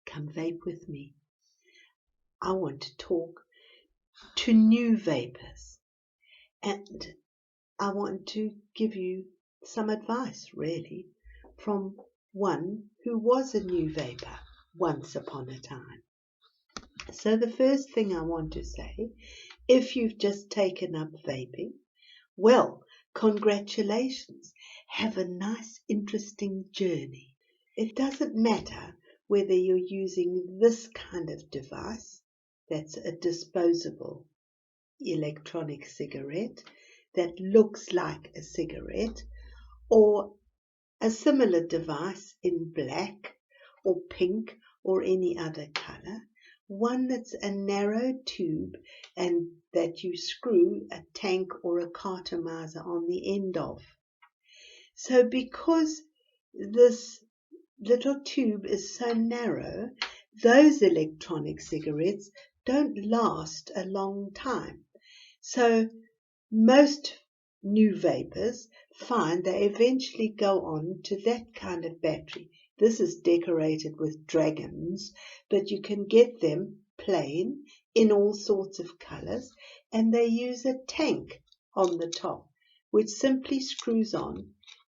come vape with me. I want to talk to new vapers, and I want to give you some advice, really, from one who was a new vapor once upon a time. So the first thing I want to say, if you've just taken up vaping, well, congratulations. Have a nice, interesting journey. It doesn't matter whether you're using this kind of device, that's a disposable electronic cigarette that looks like a cigarette, or a similar device in black or pink or any other color, one that's a narrow tube and that you screw a tank or a cartomizer on the end of. So because this little tube is so narrow, those electronic cigarettes don't last a long time. So most new vapors find they eventually go on to that kind of battery. This is decorated with dragons, but you can get them plain in all sorts of colors, and they use a tank on the top, which simply screws on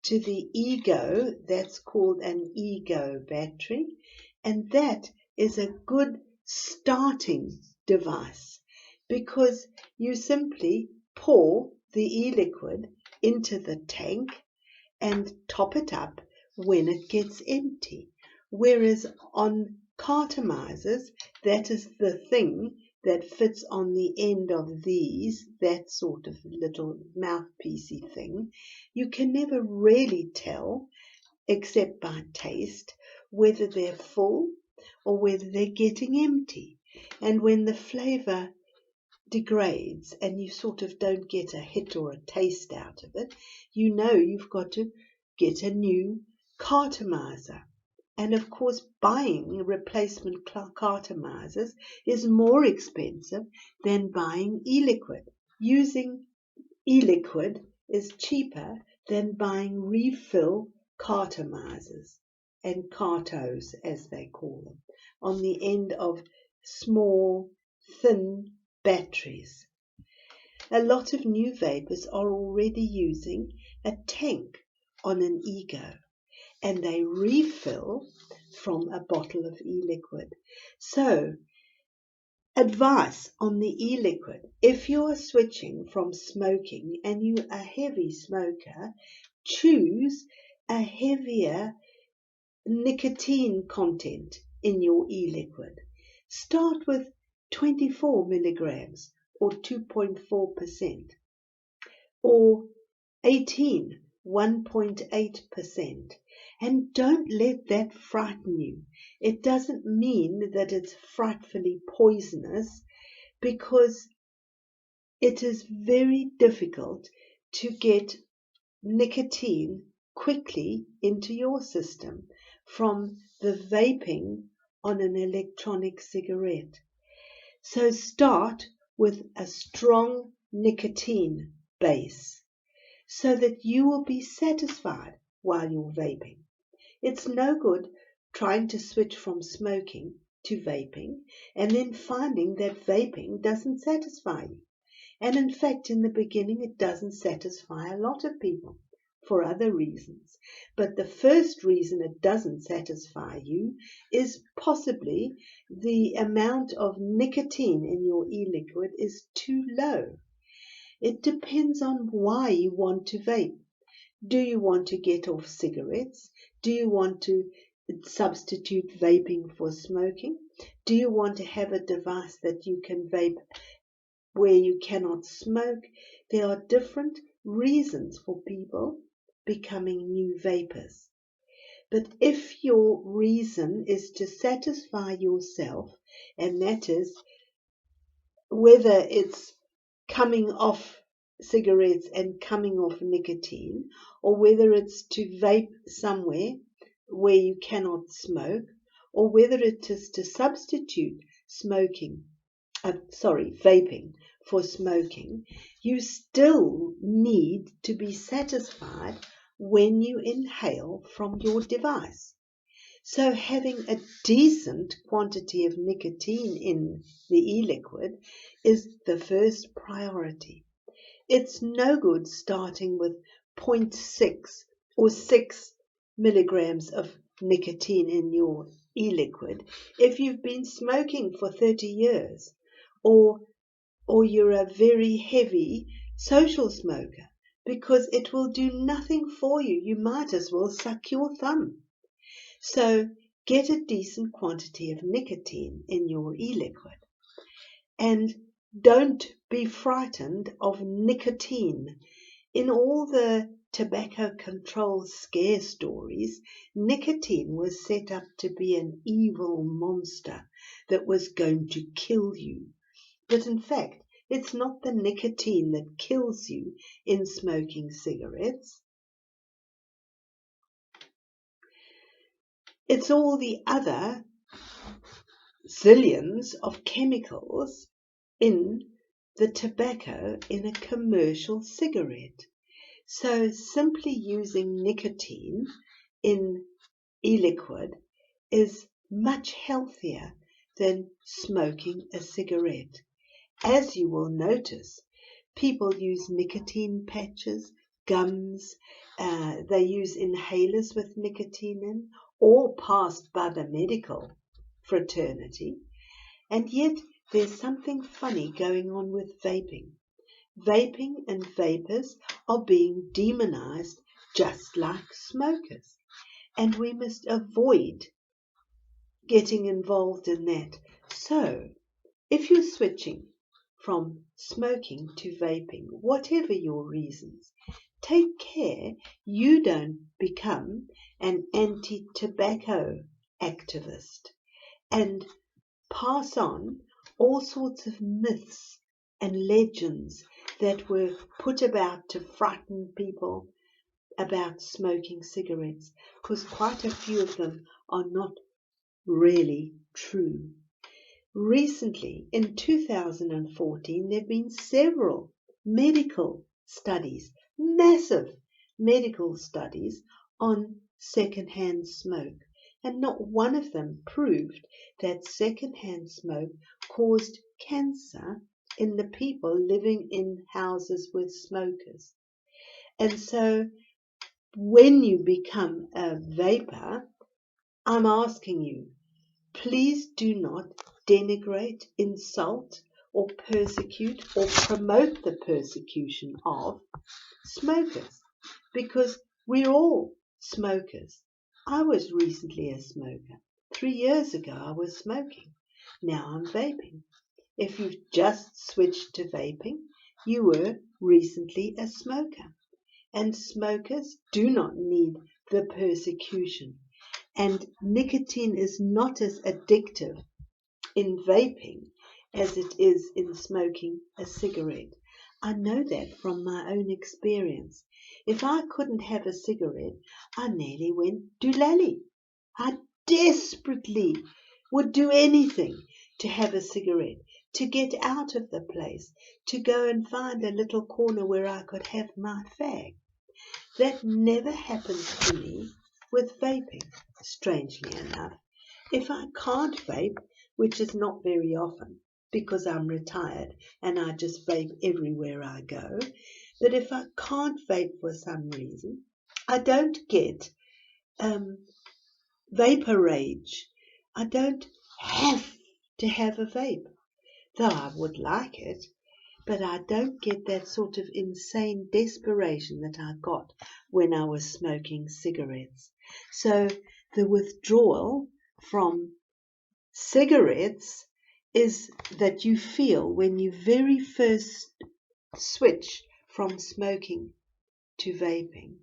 to the ego. That's called an ego battery, and that is a good starting device because you simply pour the e-liquid into the tank and top it up when it gets empty. Whereas on cartomizers, that is the thing that fits on the end of these, that sort of little mouthpiecey thing. You can never really tell, except by taste, whether they're full or whether they're getting empty. And when the flavor degrades and you sort of don't get a hit or a taste out of it, you know you've got to get a new cartomizer. And of course, buying replacement cartomizers is more expensive than buying e-liquid. Using e-liquid is cheaper than buying refill cartomizers and cartos, as they call them, on the end of small, thin batteries. A lot of new vapors are already using a tank on an ego, and they refill from a bottle of e-liquid. So, advice on the e-liquid: if you are switching from smoking and you're a heavy smoker, choose a heavier nicotine content in your e-liquid. Start with 24 milligrams or 2.4%, or 18, 1.8%. And don't let that frighten you. It doesn't mean that it's frightfully poisonous, because it is very difficult to get nicotine quickly into your system from the vaping on an electronic cigarette. So start with a strong nicotine base so that you will be satisfied while you're vaping. It's no good trying to switch from smoking to vaping and then finding that vaping doesn't satisfy you. And in fact, in the beginning, it doesn't satisfy a lot of people for other reasons. But the first reason it doesn't satisfy you is possibly the amount of nicotine in your e-liquid is too low. It depends on why you want to vape. Do you want to get off cigarettes? Do you want to substitute vaping for smoking? Do you want to have a device that you can vape where you cannot smoke? There are different reasons for people becoming new vapors. But if your reason is to satisfy yourself, and that is whether it's coming off cigarettes and coming off nicotine, or whether it's to vape somewhere where you cannot smoke, or whether it is to substitute vaping for smoking, you still need to be satisfied when you inhale from your device. So having a decent quantity of nicotine in the e-liquid is the first priority. It's no good starting with 0.6 or 6 milligrams of nicotine in your e-liquid if you've been smoking for 30 years or you're a very heavy social smoker, because it will do nothing for you. You might as well suck your thumb. So get a decent quantity of nicotine in your e-liquid. And don't be frightened of nicotine. In all the tobacco control scare stories, nicotine was set up to be an evil monster that was going to kill you. But in fact, it's not the nicotine that kills you in smoking cigarettes. It's all the other zillions of chemicals in the tobacco in a commercial cigarette. So simply using nicotine in e-liquid is much healthier than smoking a cigarette. As you will notice, people use nicotine patches, gums, they use inhalers with nicotine in, all passed by the medical fraternity. And yet there's something funny going on with vaping. Vaping and vapers are being demonized just like smokers. And we must avoid getting involved in that. So, if you're switching from smoking to vaping, whatever your reasons, take care you don't become an anti-tobacco activist and pass on all sorts of myths and legends that were put about to frighten people about smoking cigarettes, because quite a few of them are not really true. Recently, in 2014, there have been several medical studies, massive medical studies on secondhand smoke, and not one of them proved that secondhand smoke caused cancer in the people living in houses with smokers. And so when you become a vapor, I'm asking you, please do not denigrate, insult, or persecute or promote the persecution of smokers, because we're all smokers. I was recently a smoker. 3 years ago I was smoking. Now I'm vaping. If you've just switched to vaping, you were recently a smoker. And smokers do not need the persecution. And nicotine is not as addictive in vaping as it is in smoking a cigarette. I know that from my own experience. If I couldn't have a cigarette, I nearly went doolally. I desperately would do anything to have a cigarette, to get out of the place, to go and find a little corner where I could have my fag. That never happens to me with vaping, strangely enough. If I can't vape, which is not very often because I'm retired and I just vape everywhere I go, but if I can't vape for some reason, I don't get vapor rage. I don't have to have a vape, though I would like it. But I don't get that sort of insane desperation that I got when I was smoking cigarettes. So the withdrawal from cigarettes is that you feel when you very first switch from smoking to vaping,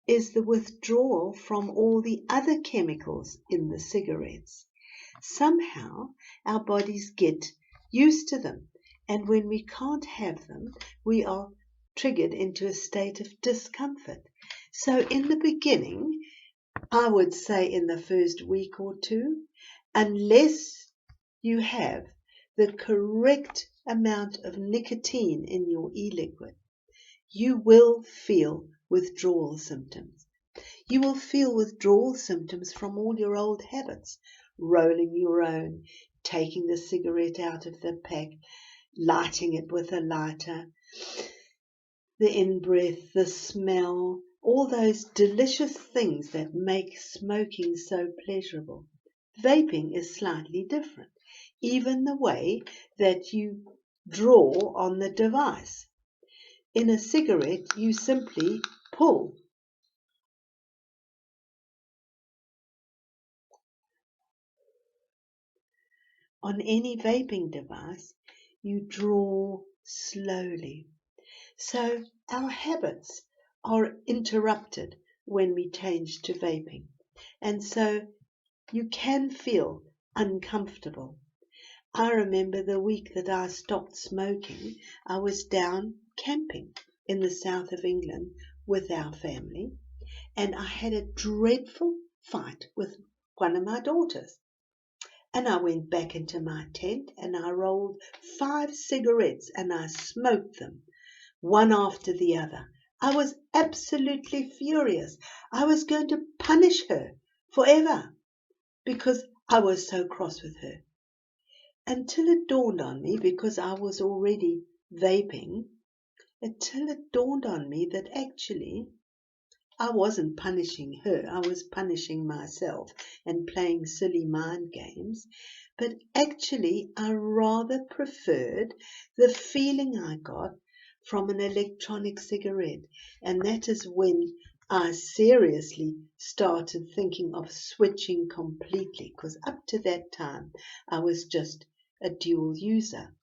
is the withdrawal from all the other chemicals in the cigarettes. Somehow our bodies get used to them. And when we can't have them, we are triggered into a state of discomfort. So in the beginning, I would say in the first week or two, unless you have the correct amount of nicotine in your e-liquid, you will feel withdrawal symptoms. You will feel withdrawal symptoms from all your old habits, rolling your own, taking the cigarette out of the pack, lighting it with a lighter, the in-breath, the smell, all those delicious things that make smoking so pleasurable. Vaping is slightly different, even the way that you draw on the device. In a cigarette, you simply pull. On any vaping device, you draw slowly. So our habits are interrupted when we change to vaping. And so you can feel uncomfortable. I remember the week that I stopped smoking, I was down camping in the south of England with our family, and I had a dreadful fight with one of my daughters. And I went back into my tent and I rolled 5 cigarettes and I smoked them, one after the other. I was absolutely furious. I was going to punish her forever because I was so cross with her. Until it dawned on me, because I was already vaping, until it dawned on me that actually I wasn't punishing her, I was punishing myself and playing silly mind games. But actually, I rather preferred the feeling I got from an electronic cigarette. And that is when I seriously started thinking of switching completely, because up to that time, I was just a dual user.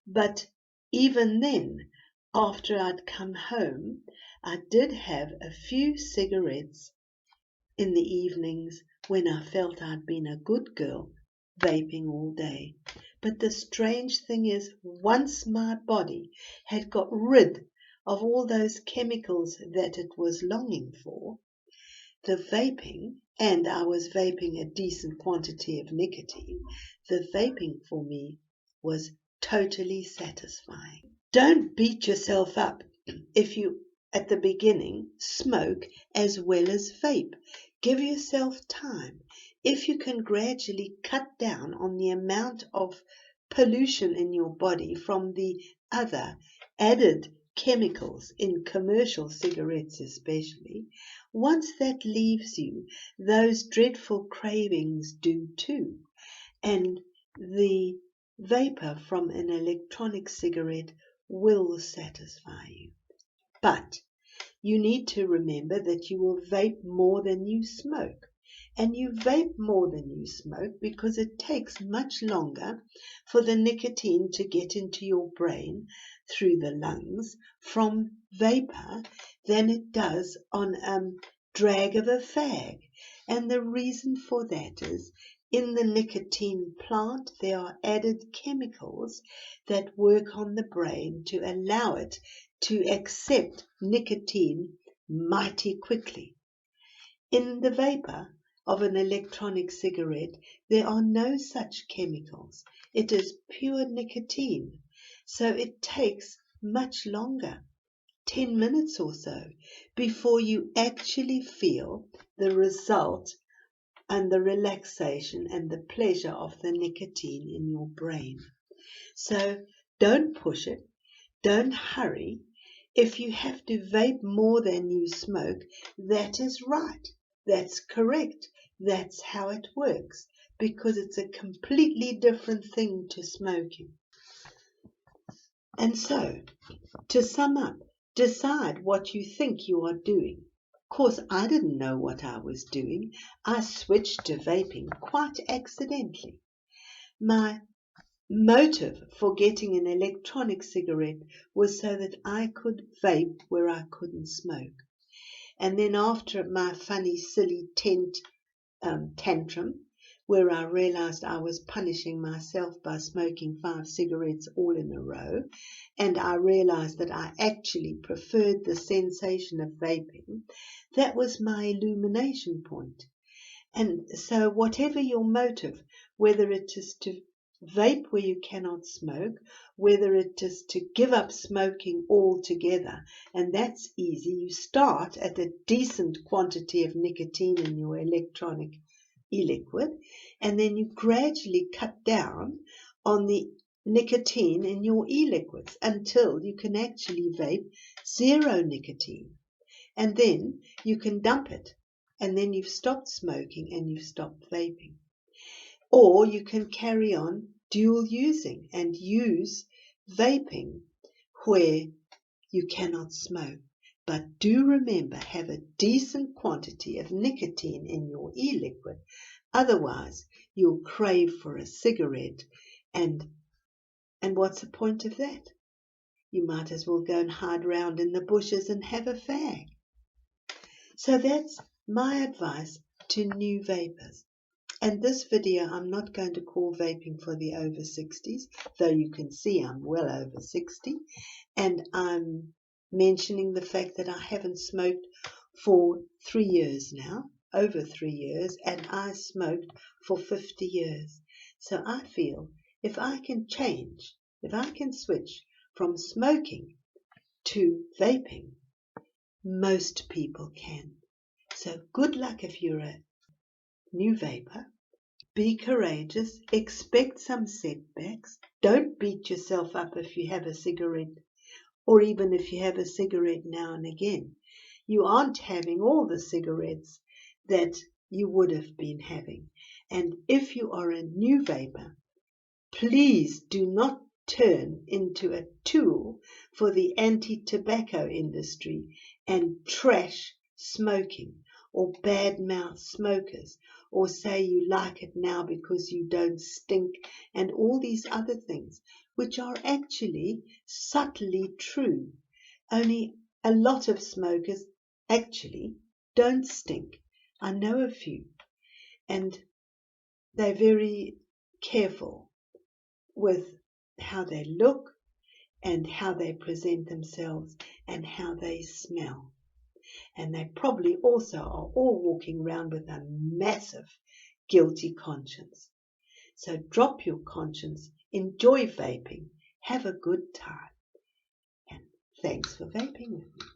But even then, after I'd come home, I did have a few cigarettes in the evenings when I felt I'd been a good girl, vaping all day. But the strange thing is, once my body had got rid of all those chemicals that it was longing for, the vaping, and I was vaping a decent quantity of nicotine, the vaping for me was totally satisfying. Don't beat yourself up if you, at the beginning, smoke as well as vape. Give yourself time. If you can gradually cut down on the amount of pollution in your body from the other added chemicals in commercial cigarettes especially, once that leaves you, those dreadful cravings do too. And the vapor from an electronic cigarette will satisfy you. But you need to remember that you will vape more than you smoke. And you vape more than you smoke because it takes much longer for the nicotine to get into your brain through the lungs from vapor than it does on drag of a fag. And the reason for that is in the nicotine plant there are added chemicals that work on the brain to allow it to accept nicotine mighty quickly. In the vapor of an electronic cigarette, there are no such chemicals. It is pure nicotine. So it takes much longer, 10 minutes or so, before you actually feel the result and the relaxation and the pleasure of the nicotine in your brain. So don't push it. Don't hurry. If you have to vape more than you smoke, that is right. That's correct. That's how it works, because it's a completely different thing to smoking. And so, to sum up, decide what you think you are doing. Of course, I didn't know what I was doing. I switched to vaping quite accidentally. My motive for getting an electronic cigarette was so that I could vape where I couldn't smoke. And then after my funny, silly tantrum, where I realized I was punishing myself by smoking 5 cigarettes all in a row, and I realized that I actually preferred the sensation of vaping, that was my illumination point. And so whatever your motive, whether it is to vape where you cannot smoke, whether it is to give up smoking altogether, and that's easy. You start at a decent quantity of nicotine in your electronic e-liquid, and then you gradually cut down on the nicotine in your e-liquids until you can actually vape 0 nicotine, and then you can dump it, and then you've stopped smoking and you've stopped vaping. Or you can carry on dual using and use vaping where you cannot smoke. But do remember, have a decent quantity of nicotine in your e-liquid. Otherwise, you'll crave for a cigarette, and what's the point of that? You might as well go and hide round in the bushes and have a fag. So that's my advice to new vapers. And this video I'm not going to call vaping for the over 60s, though you can see I'm well over 60, and I'm mentioning the fact that I haven't smoked for 3 years now, over 3 years, and I smoked for 50 years. So I feel if I can change, if I can switch from smoking to vaping, most people can. So good luck if you're a new vapor. Be courageous, expect some setbacks, don't beat yourself up if you have a cigarette, or even if you have a cigarette now and again. You aren't having all the cigarettes that you would have been having. And if you are a new vapor, please do not turn into a tool for the anti-tobacco industry and trash smoking, or badmouth smokers, or say you like it now because you don't stink, and all these other things, which are actually subtly true. Only a lot of smokers actually don't stink. I know a few, and they're very careful with how they look and how they present themselves and how they smell. And they probably also are all walking around with a massive guilty conscience. So drop your conscience, enjoy vaping, have a good time, and thanks for vaping with me.